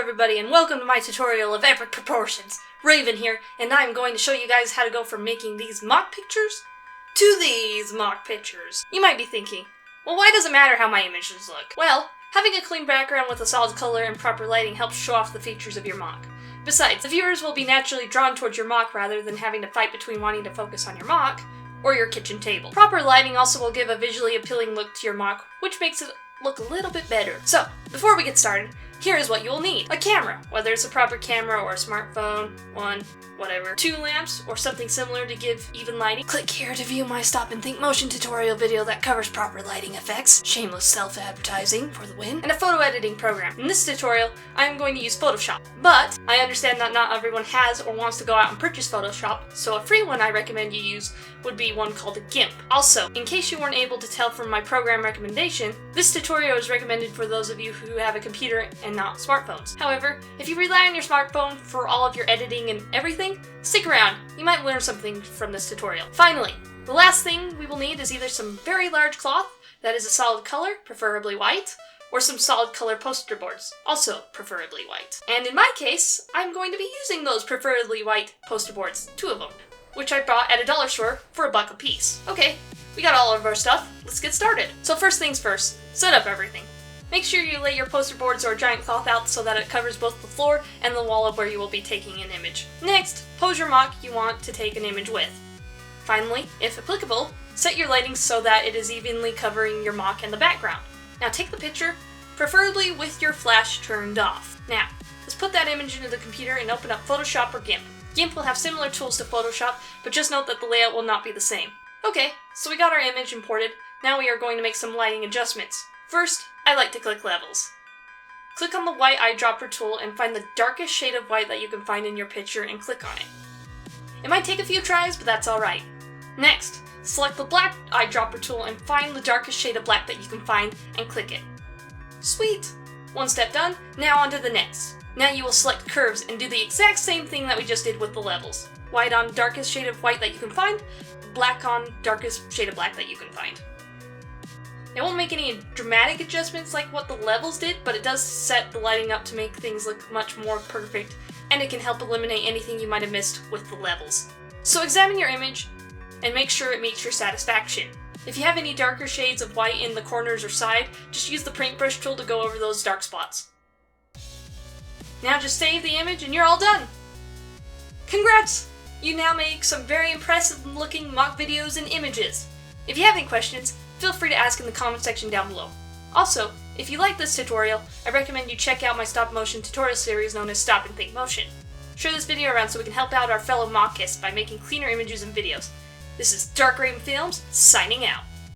everybody, and welcome to my tutorial of epic proportions. Raven here, and I'm going to show you guys how to go from making these mock pictures to these mock pictures. You might be thinking, well, why does it matter how my images look? Well, having a clean background with a solid color and proper lighting helps show off the features of your mock. Besides, the viewers will be naturally drawn towards your mock rather than having to fight between wanting to focus on your mock or your kitchen table. Proper lighting also will give a visually appealing look to your mock, which makes it look a little bit better. So, before we get started, here is what you'll need. A camera, whether it's a proper camera or a smartphone, whatever. 2 lamps or something similar to give even lighting. Click here to view my stop and think motion tutorial video that covers proper lighting effects. Shameless self-advertising for the win. And a photo editing program. In this tutorial, I am going to use Photoshop. But I understand that not everyone has or wants to go out and purchase Photoshop, so a free one I recommend you use would be one called a GIMP. Also, in case you weren't able to tell from my program recommendation, this tutorial is recommended for those of you who have a computer and not smartphones. However, if you rely on your smartphone for all of your editing and everything, stick around, you might learn something from this tutorial. Finally, the last thing we will need is either some very large cloth that is a solid color, preferably white, or some solid color poster boards, also preferably white. And in my case, I'm going to be using those preferably white poster boards, 2 of them, which I bought at a dollar store for $1 a piece. Okay, we got all of our stuff, let's get started. So first things first, set up everything. Make sure you lay your poster boards or giant cloth out so that it covers both the floor and the wall of where you will be taking an image. Next, pose your mock you want to take an image with. Finally, if applicable, set your lighting so that it is evenly covering your mock and the background. Now take the picture, preferably with your flash turned off. Now, let's put that image into the computer and open up Photoshop or GIMP. GIMP will have similar tools to Photoshop, but just note that the layout will not be the same. Okay, so we got our image imported. Now we are going to make some lighting adjustments. First, I like to click levels. Click on the white eyedropper tool and find the darkest shade of white that you can find in your picture and click on it. It might take a few tries, but that's alright. Next, select the black eyedropper tool and find the darkest shade of black that you can find and click it. Sweet! One step done, now on to the next. Now you will select curves and do the exact same thing that we just did with the levels. White on darkest shade of white that you can find, black on darkest shade of black that you can find. It won't make any dramatic adjustments like what the levels did, but it does set the lighting up to make things look much more perfect, and it can help eliminate anything you might have missed with the levels. So examine your image and make sure it meets your satisfaction. If you have any darker shades of white in the corners or side, just use the paintbrush tool to go over those dark spots. Now just save the image and you're all done! Congrats! You now make some very impressive looking mock videos and images. If you have any questions, feel free to ask in the comment section down below. Also, if you like this tutorial, I recommend you check out my stop motion tutorial series known as Stop and Think Motion. Share this video around so we can help out our fellow mockists by making cleaner images and videos. This is Dark Raven Films, signing out.